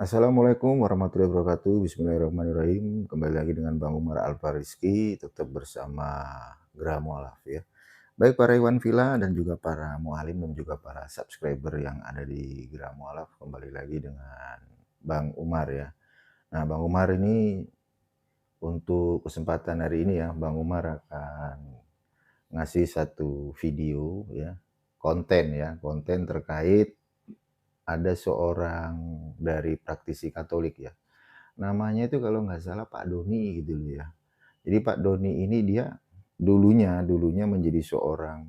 Assalamualaikum warahmatullahi wabarakatuh. Bismillahirrahmanirrahim. Kembali lagi dengan Bang Umar Alfarizki, tetap bersama Gera Mualaf ya. Baik para Iwan Villa dan juga para mualim dan juga para subscriber yang ada di Gera Mualaf, kembali lagi dengan Bang Umar ya. Nah, Bang Umar ini untuk kesempatan hari ini ya, Bang Umar akan ngasih satu video ya, konten terkait ada seorang dari praktisi Katolik ya. Namanya itu kalau nggak salah Pak Doni gitu loh ya. Jadi Pak Doni ini dia dulunya menjadi seorang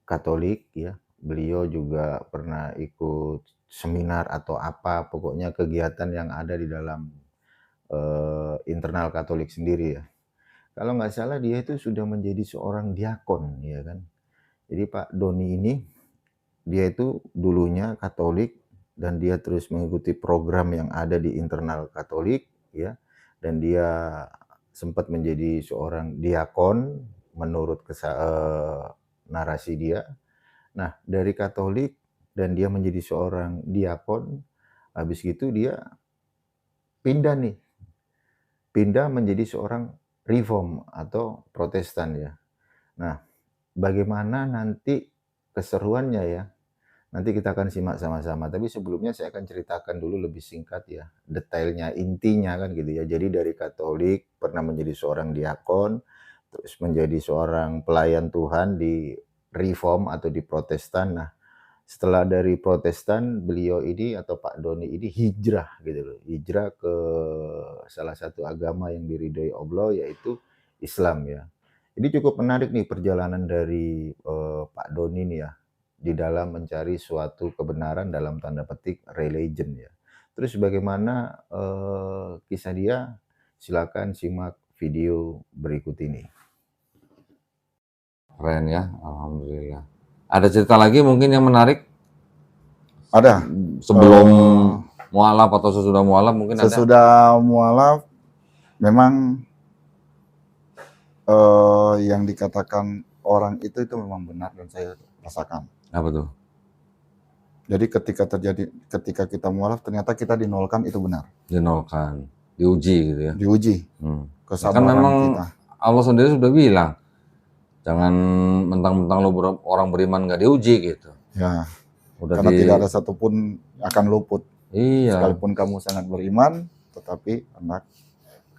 Katolik ya. Beliau juga pernah ikut seminar atau apa, pokoknya kegiatan yang ada di dalam internal Katolik sendiri ya. Kalau nggak salah dia itu sudah menjadi seorang diakon ya kan. Jadi Pak Doni ini dia itu dulunya Katolik dan dia terus mengikuti program yang ada di internal Katolik ya, dan dia sempat menjadi seorang diakon menurut narasi dia. Nah, dari Katolik dan dia menjadi seorang diakon, habis itu dia pindah menjadi seorang Reform atau Protestan ya. Nah, bagaimana nanti keseruannya ya, nanti kita akan simak sama-sama. Tapi sebelumnya saya akan ceritakan dulu lebih singkat ya, detailnya, intinya kan gitu ya. Jadi dari Katolik pernah menjadi seorang diakon, terus menjadi seorang pelayan Tuhan di Reform atau di Protestan. Nah, setelah dari Protestan, beliau ini atau Pak Doni ini hijrah gitu loh. Hijrah ke salah satu agama yang diridhoi Allah yaitu Islam ya. Jadi cukup menarik nih perjalanan dari Pak Doni nih ya, di dalam mencari suatu kebenaran dalam tanda petik religion ya. Terus bagaimana kisah dia? Silakan simak video berikut ini. Keren ya, alhamdulillah. Ada cerita lagi mungkin yang menarik Ada. sebelum mualaf atau sesudah mualaf mungkin ada? Sesudah mualaf memang yang dikatakan orang itu memang benar dan saya rasakan. Apa tuh? Jadi ketika kita mualaf ternyata kita dinolkan itu benar. Dinolkan, diuji gitu ya. Diuji Kan kesabaran memang kita. Allah sendiri sudah bilang, jangan mentang-mentang lo orang beriman nggak diuji gitu. Ya. Udah Karena tidak ada satupun akan luput. Iya. Sekalipun kamu sangat beriman, tetapi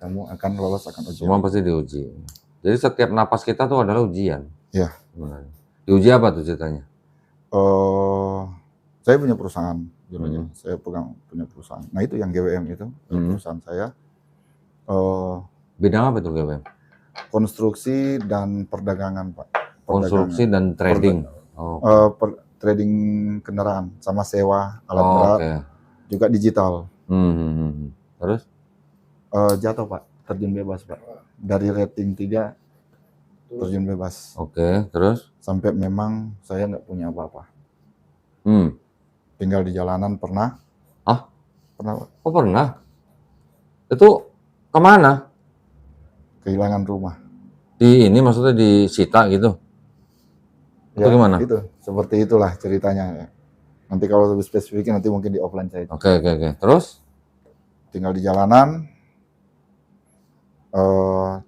kamu akan lolos akan ujian. Semua pasti diuji. Jadi setiap napas kita tuh adalah ujian. Ya. Sebenarnya. Diuji apa tuh ceritanya? Saya punya perusahaan, saya punya perusahaan. Nah itu yang GWM itu perusahaan saya. Bidang apa itu GWM? Konstruksi dan perdagangan, Pak. Konstruksi dan trading. Trading kendaraan sama sewa alat berat, juga digital. Terus? Jatuh Pak, terjun bebas Pak. Dari rating 3 terjun bebas. Terus? Sampai memang saya nggak punya apa-apa. Tinggal di jalanan pernah. Pernah Pak. Oh pernah? Itu kemana? Kehilangan rumah. Ini maksudnya disita gitu? Ya, gimana? Itu, seperti itulah ceritanya. Nanti kalau lebih spesifiknya nanti mungkin di offline saya. Oke. Terus? Tinggal di jalanan,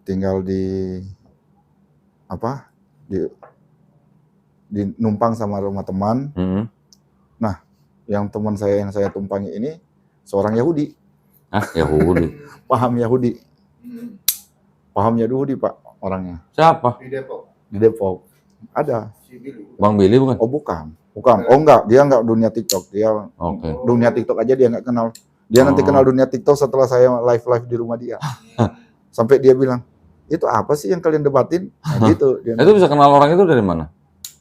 tinggal di numpang sama rumah teman. Nah, yang teman saya yang saya tumpangi ini seorang Yahudi. Yahudi. Paham Yahudi. Paham Yahudi Pak orangnya. Siapa? Di Depok. Ada. Bang Billy bukan? Oh bukan. Oh enggak, dia enggak dunia TikTok. Dia dunia TikTok aja dia enggak kenal. Dia nanti kenal dunia TikTok setelah saya live di rumah dia. Sampai dia bilang, "Itu apa sih yang kalian debatin?" Nah, gitu. Itu bisa kenal orang itu dari mana?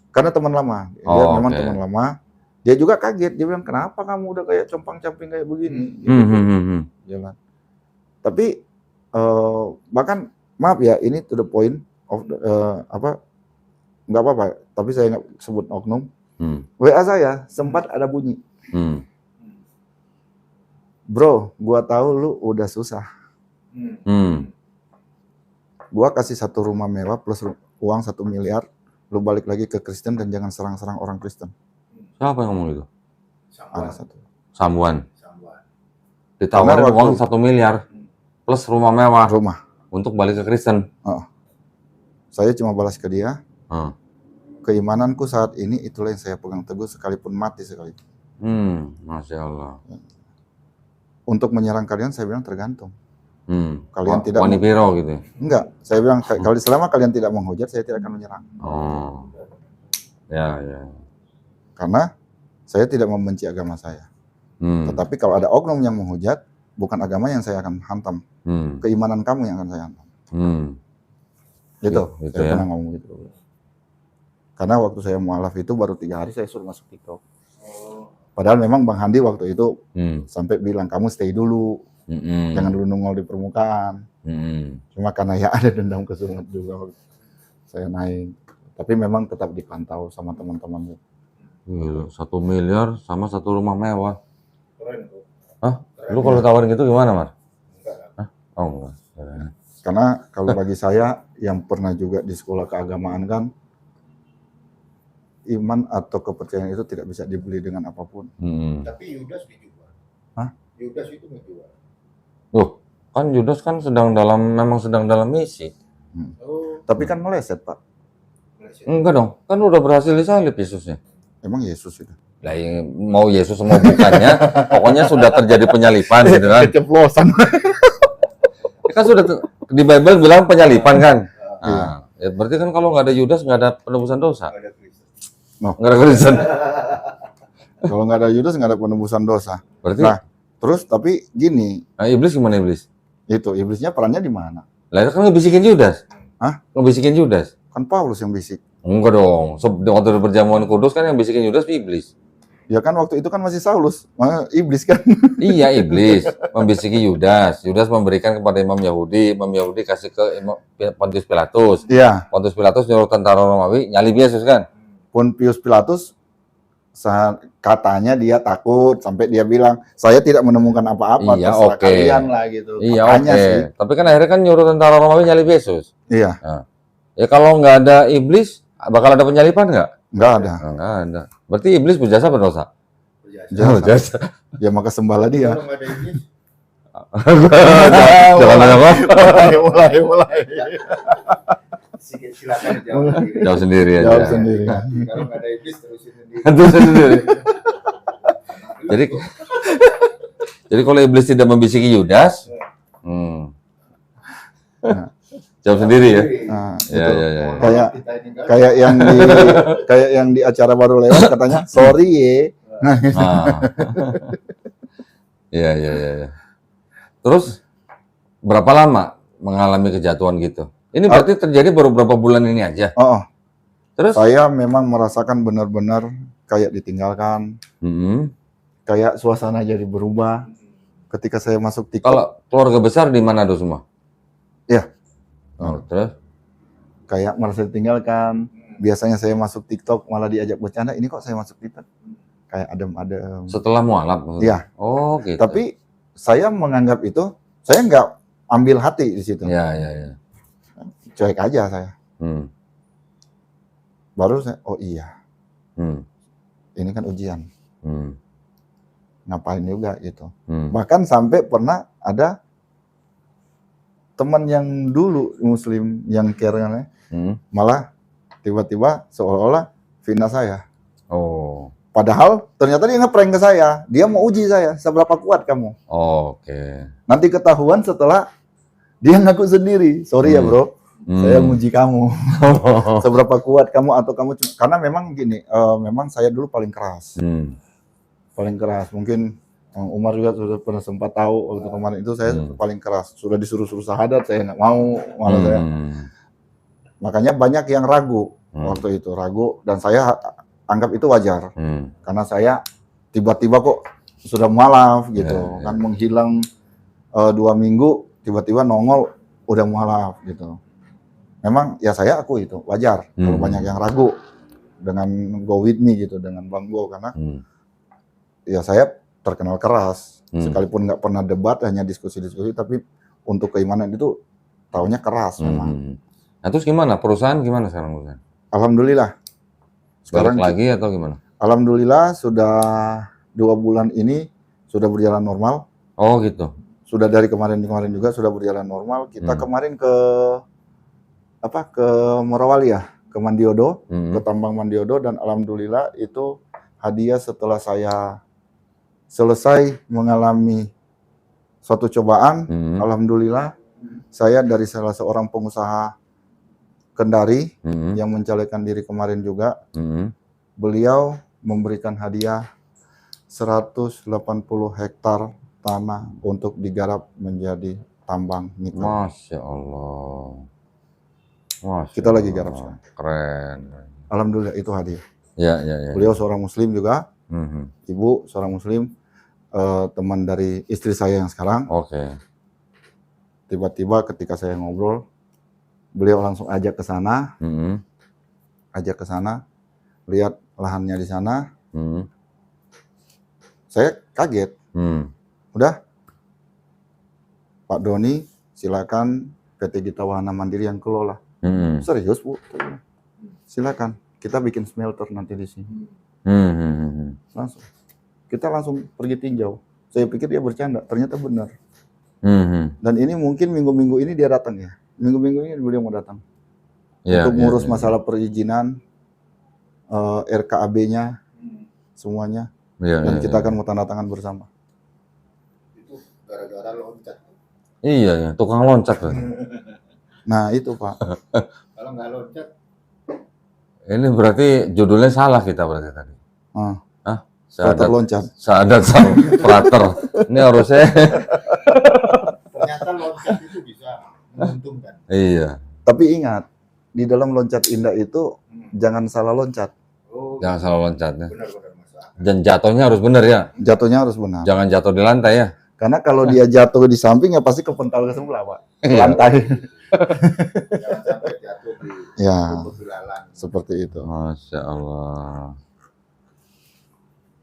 Karena teman lama. Dia memang teman lama. Dia juga kaget. Dia bilang, "Kenapa kamu udah kayak compang-camping kayak begini?" Gitu. Tapi bahkan maaf ya, ini to the point of nggak apa-apa, tapi saya nggak sebut oknum. WA saya sempat ada bunyi. "Bro, gua tahu lu udah susah. Gua kasih 1 rumah mewah plus uang 1 miliar. Lu balik lagi ke Kristen dan jangan serang-serang orang Kristen." Siapa yang ngomong itu? Ada satu. Sambuan. Sambuan. Ditawarin Karena uang waktu- 1 miliar plus rumah mewah rumah. untuk balik ke Kristen. Saya cuma balas ke dia, Hmm. keimananku saat ini itulah yang saya pegang teguh sekalipun mati sekalipun. Masya Allah. Untuk menyerang kalian saya bilang tergantung. Kalian tidak Wani Piro gitu ya? Enggak, saya bilang kalau selama kalian tidak menghujat saya tidak akan menyerang. Oh. Ya. Karena saya tidak membenci agama saya. Tetapi kalau ada oknum yang menghujat, bukan agama yang saya akan hantam. Keimanan kamu yang akan saya hantam. Gitu, Gitu saya ya. pernah ngomong gitu. Karena waktu saya mualaf itu baru 3 hari saya suruh masuk TikTok. Padahal memang Bang Handi waktu itu sampai bilang, kamu stay dulu, jangan dulu nongol di permukaan. Cuma karena ya ada dendam kesumat juga, saya naik. Tapi memang tetap dipantau sama teman-teman. 1 miliar sama 1 rumah mewah. Keren tuh. Hah? Lu kalau tawarin gitu gimana, Mar? Enggak. Hah? Oh, enggak. Karena kalau bagi saya yang pernah juga di sekolah keagamaan kan, iman atau kepercayaan itu tidak bisa dibeli dengan apapun. Tapi Yudas dijual. Hah? Yudas itu menjual. Loh, kan Yudas kan memang sedang dalam misi. Oh, Tapi kan meleset, Pak. Malaysia. Enggak dong, kan udah berhasil disalib Yesusnya. Emang Yesus itu. Lah, mau Yesus mau bukannya, pokoknya sudah terjadi penyalipan gitu kan. Keceplosan. Kan sudah di Bible bilang penyalipan kan. Nah, ya berarti kan kalau nggak ada Yudas nggak ada penebusan dosa. Nggak ada Kristen. Nggak ada Kristen. Kalau nggak ada Yudas nggak ada penebusan dosa. Berarti Nah, terus tapi gini, iblis gimana iblis? itu iblisnya perannya di mana? Lah itu kan ngebisikin Yudas. Hah? Ngebisikin Yudas. Kan Paulus yang bisik. Enggak dong. Waktu di perjamuan kudus kan yang bisikin Yudas iblis. Ya kan waktu itu kan masih Saulus, iblis kan. Iya, iblis membisiki Yudas. Yudas memberikan kepada imam Yahudi kasih ke Pontius Pilatus. Iya, Pontius Pilatus nyuruh tentara Romawi nyalib Yesus kan? Pontius Pilatus katanya dia takut sampai dia bilang, saya tidak menemukan apa-apa, Iya, terserah oke. kalian lah gitu. Iya, Katanya oke. sih. Tapi kan akhirnya kan nyuruh tentara Romawi nyalib Yesus. Iya, Ya kalau nggak ada iblis, bakal ada penyalipan nggak? nggak ada. Nggak ada. Berarti iblis berjasa berdosa? Berjasa. Berjasa. Ya maka sembahlah dia. Kalau nggak ada iblis, Jangan nanya kok. mulai. silakan jawab sendiri. Jawab sendiri aja. Jawab sendiri. Kalau nggak ada iblis terusin sendiri. Terus sendiri. Jadi kalau iblis tidak membisiki Yudas, jawab sendiri ya. Nah, Ya, itu. ya. Kayak Kita ini nggak- kayak yang di acara baru lewat katanya, sorry ye. Ah. Iya. Terus berapa lama mengalami kejatuhan gitu? Ini berarti terjadi baru berapa bulan ini aja. Oh, Terus? saya memang merasakan benar-benar kayak ditinggalkan, kayak suasana jadi berubah. Ketika saya masuk TikTok, Kalau keluarga besar di mana tuh semua? Iya. Oh, terus? kayak merasa ditinggalkan. Biasanya saya masuk TikTok malah diajak bercanda. Ini kok saya masuk TikTok kayak adem-adem. Setelah mualaf? maksudnya? Iya. Oh gitu. Tapi saya menganggap itu, saya nggak ambil hati di situ. Ya. Cuek aja saya. Hmm. Baru saya, oh iya, Hmm. ini kan ujian. Hmm. Ngapain juga gitu. Hmm. Bahkan sampai pernah ada teman yang dulu Muslim yang care malah tiba-tiba seolah-olah fitnah saya. Oh. Padahal ternyata dia ngeprank ke saya. Dia mau uji saya, seberapa kuat kamu. Oke. Nanti ketahuan setelah dia ngaku sendiri. Sorry ya bro, saya nguji kamu. Seberapa kuat kamu atau kamu cuma... Karena memang gini, memang saya dulu paling keras. Paling keras. Mungkin Umar juga sudah pernah sempat tahu waktu kemarin itu saya paling keras. Sudah disuruh-suruh syahadat, saya nggak mau. Malah saya. Makanya banyak yang ragu waktu itu. Ragu dan saya anggap itu wajar. Karena saya tiba-tiba kok sudah mualaf gitu. Kan menghilang 2 minggu, tiba-tiba nongol udah mualaf gitu. Memang ya saya aku itu wajar kalau banyak yang ragu dengan Go With Me gitu, dengan Bang Go, karena ya saya terkenal keras, sekalipun nggak pernah debat, hanya diskusi-diskusi, tapi untuk keimanan itu taunya keras memang. Nah, terus gimana? Perusahaan gimana sekarang perusahaan? Alhamdulillah. Sekarang lagi atau gimana? Alhamdulillah sudah 2 bulan ini sudah berjalan normal. Oh gitu. Sudah dari kemarin juga sudah berjalan normal. Kita kemarin ke Morowali ya, ke Mandiodo, ke tambang Mandiodo, dan alhamdulillah itu hadiah setelah saya selesai mengalami suatu cobaan. Alhamdulillah saya dari salah seorang pengusaha Kendari yang mencalonkan diri kemarin juga, beliau memberikan hadiah 180 hektar tanah untuk digarap menjadi tambang nikel. Masya Allah. Masya Kita lagi Allah. garap sekarang. Keren. Alhamdulillah itu hadiah. Ya, ya, ya. Beliau seorang muslim juga, ibu seorang muslim, teman dari istri saya yang sekarang. Oke. Tiba-tiba ketika saya ngobrol, beliau langsung ajak ke sana, lihat lahannya di sana. Saya kaget. Udah, Pak Doni, silakan PT Gita Wahana Mandiri yang kelola. Serius Bu? Silakan, kita bikin smelter nanti di sini. Langsung, kita langsung pergi tinjau. Saya pikir dia bercanda, ternyata benar. Dan ini mungkin minggu-minggu ini dia datang ya. Minggu-minggu ini beliau mau datang untuk ngurus masalah perizinan, RKAB-nya, semuanya. Dan kita akan mau tanda tangan bersama. Itu gara-gara loncat. Iya, ya. Tukang loncat. Nah itu Pak. Kalau nggak loncat, Ini berarti judulnya salah kita berarti tadi. Frater loncat. Saadat sang frater. Ini harusnya. ternyata loncat itu bisa menguntungkan. Iya. Tapi ingat, di dalam loncat indah itu jangan salah loncat. Oh, Jangan salah loncatnya. benar-benar masalah. Dan jatuhnya harus benar ya. Jatuhnya harus benar. Jangan jatuh di lantai ya. Karena kalau dia jatuh di samping ya pasti kepental ke sebelah Pak. Ke Iya. lantai. Jangan sampai jatuh di Ya, belalang. seperti itu. Masya Allah.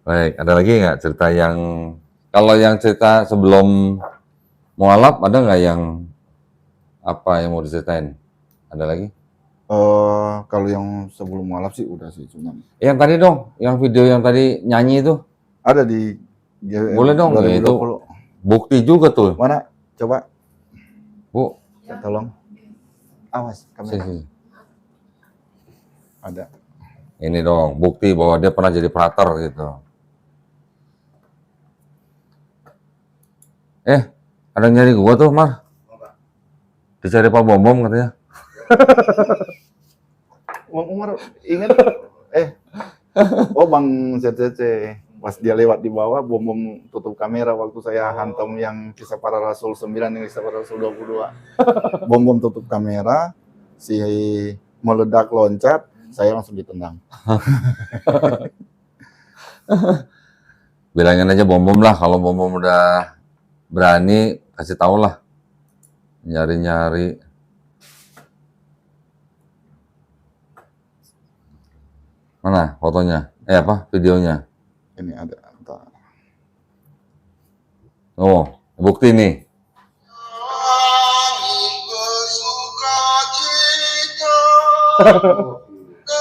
Baik, ada lagi nggak cerita yang, kalau yang cerita sebelum mualaf ada nggak yang apa yang mau diceritain? Ada lagi? Kalau yang sebelum mualaf sih udah sih cuman. Yang tadi dong, yang video yang tadi nyanyi itu, Ada di boleh dong, ya, itu 2020. bukti juga tuh. Mana? Coba Bu, tolong. Awas kamera. sini. Ada. Ini dong, bukti bahwa dia pernah jadi prater gitu. Ada yang nyari gua tuh, Mar. Dicari Pak Bom Bom katanya. Bang Umar ingat? Bang CCC. Pas dia lewat di bawah, bom tutup kamera waktu saya hantam yang kisah para Rasul 9, yang kisah para Rasul 22. Bom tutup kamera, si meledak loncat, saya langsung ditendang. Bilangin aja Bom Bom lah, kalau Bom Bom udah berani, kasih tau lah. Nyari-nyari. Mana fotonya? Videonya? Ini ada. Entar. Oh, bukti nih.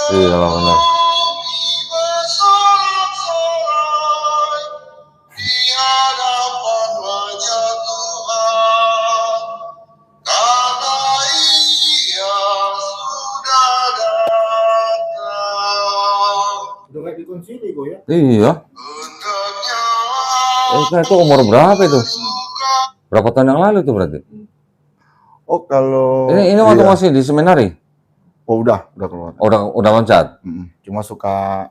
Iya, benar. Udah kayak di konsili kok ya. Iya. Itu umur berapa itu? Berapa tahun yang lalu itu berarti? Oh, kalau Ini waktu iya. masih di seminari? Oh, udah keluar. Udah loncat? Cuma suka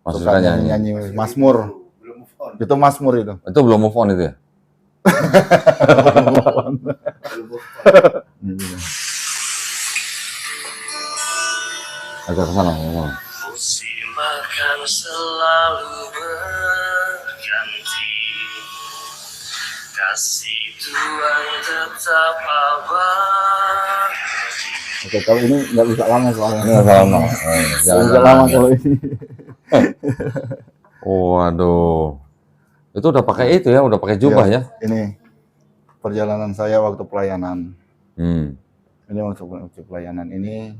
Suka nyanyi. nyanyi Mazmur. Belum move on. Itu Mazmur itu. Itu belum move on itu ya? Belum move on. Agak kesana, kesana. Musim akan selalu berganti, kasih Tuhan tetap abadi. Oke, kalau ini nggak bisa lama soalnya. Ini sama. Nggak bisa lama kalau ini. Waduh. Itu udah pakai itu ya, udah pakai jubah ya? Ini perjalanan saya waktu pelayanan. Hmm. Ini waktu pelayanan ini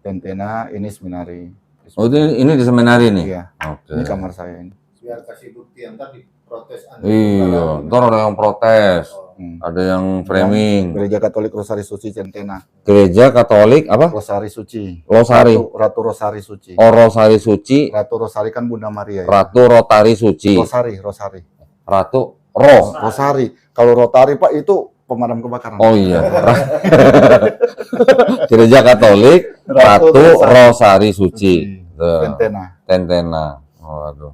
Tentena, ini seminari. Oh, ini di seminari nih? Iya. Oke. Ini kamar saya ini. biar kasih bukti, ntar diprotes Anda. Iya, ntar ada yang protes, ada yang framing. Gereja Katolik Rosari Suci Centena. Gereja Katolik apa? Rosari Suci. Losari. Ratu Rosari Suci. Oh, Rosari Suci. Ratu Rosari kan Bunda Maria ya. Ratu Rotari Suci. Rosari. Ratu Rosari. Kalau Rotari Pak itu pemadam kebakaran. Oh iya. Gereja Katolik Ratu Ratu Rosari Suci. Centena. Tentena. Oh, aduh.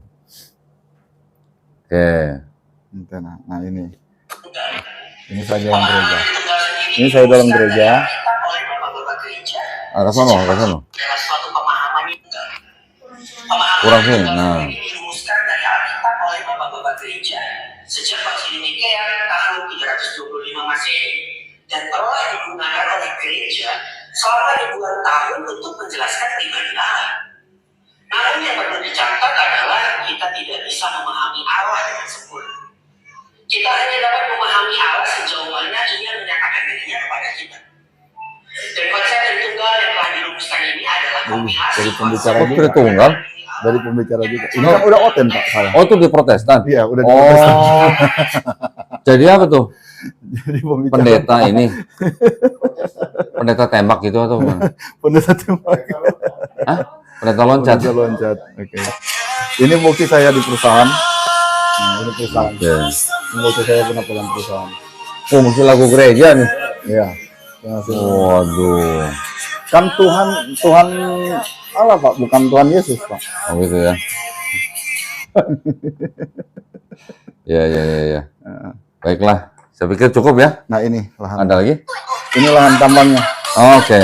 Oke. Centena. Nah ini saya dalam gereja. Ini saya dalam gereja. Ke sono. Kurang sini. Nah. Sejak Konsili Nikea tahun 325 Masehi dan telah digunakan oleh gereja selama ribuan tahun untuk menjelaskan pribadi Allah. Namun yang perlu dicatat adalah kita tidak bisa memahami Allah dengan sempurna. Kita hanya dapat memahami Allah sejauh mana Dia menyatakan dirinya kepada kita. Dan konsep Tritunggal yang telah dirumuskan ini adalah kompilasi Dari pembicara Oh, juga. Tritunggal. Dari pembicara juga. Ini kan udah oten Pak saya. Oh, itu di Protestan. Iya, udah di Protestan. Oh. Jadi apa tuh? Jadi pembicara. Pendeta ini. Pendeta tembak gitu atau gimana? Pendeta tembak. Hah? Pendeta loncat. Pendeta loncat. Oke. Ini bukti saya di perusahaan. Nah, ini perusahaan. Oke. Ini bukti saya pernah pegang perusahaan. Oh, mesti lagu gereja nih. Iya. Terima kasih. Waduh. Kan Tuhan Allah Pak, bukan Tuhan Yesus Pak. Oh gitu ya. Ya. Baiklah. Saya pikir cukup ya. Nah ini lahan. Ada lagi? Ini lahan tambangnya. Oke.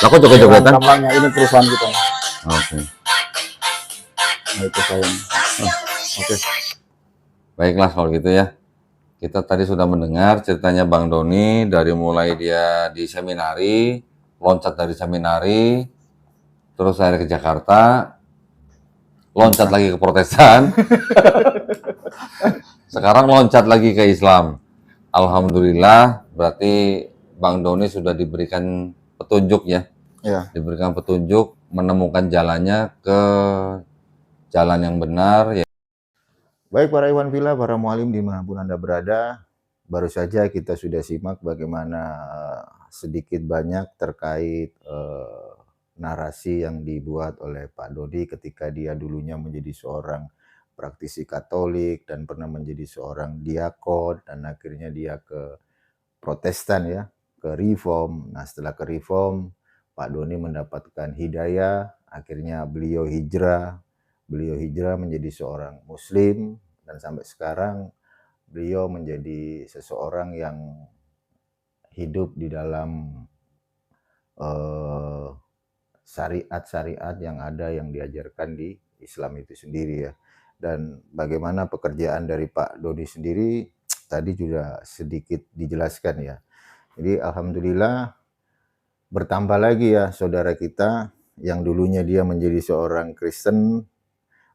Aku Lahan joget-jogetan. tambangnya ini perusahaan kita. Oke. Nah itu saya. Oke. Baiklah kalau gitu ya. Kita tadi sudah mendengar ceritanya Bang Doni dari mulai dia di seminari, loncat dari seminari, terus saya ke Jakarta, loncat lagi ke Protestan, sekarang loncat lagi ke Islam. Alhamdulillah, berarti Bang Doni sudah diberikan petunjuk ya, Ya. diberikan petunjuk menemukan jalannya ke jalan yang benar. Ya. Baik para Iwan Villa, para mualim dimanapun Anda berada, baru saja kita sudah simak bagaimana sedikit banyak terkait narasi yang dibuat oleh Pak Dodi ketika dia dulunya menjadi seorang praktisi Katolik dan pernah menjadi seorang diakon dan akhirnya dia ke Protestan ya, ke Reform. Nah setelah ke Reform, Pak Doni mendapatkan hidayah, akhirnya beliau hijrah menjadi seorang Muslim dan sampai sekarang beliau menjadi seseorang yang hidup di dalam syariat-syariat yang ada yang diajarkan di Islam itu sendiri ya. Dan bagaimana pekerjaan dari Pak Dodi sendiri tadi juga sedikit dijelaskan ya. Jadi alhamdulillah bertambah lagi ya saudara kita yang dulunya dia menjadi seorang Kristen,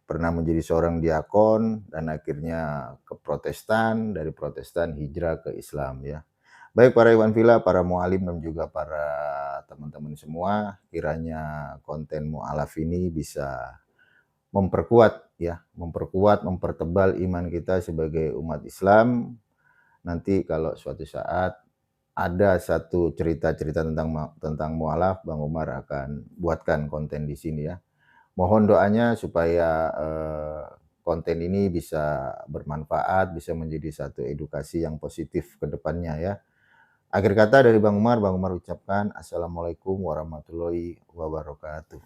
pernah menjadi seorang diakon dan akhirnya ke Protestan, dari Protestan hijrah ke Islam ya. Baik para Iwan Villa, para mualim dan juga para teman-teman semua, kiranya konten mualaf ini bisa memperkuat ya, mempertebal iman kita sebagai umat Islam. Nanti kalau suatu saat ada satu cerita-cerita tentang mualaf, Bang Umar akan buatkan konten di sini ya. Mohon doanya supaya konten ini bisa bermanfaat, bisa menjadi satu edukasi yang positif ke depannya ya. Akhir kata dari Bang Umar ucapkan Assalamualaikum warahmatullahi wabarakatuh.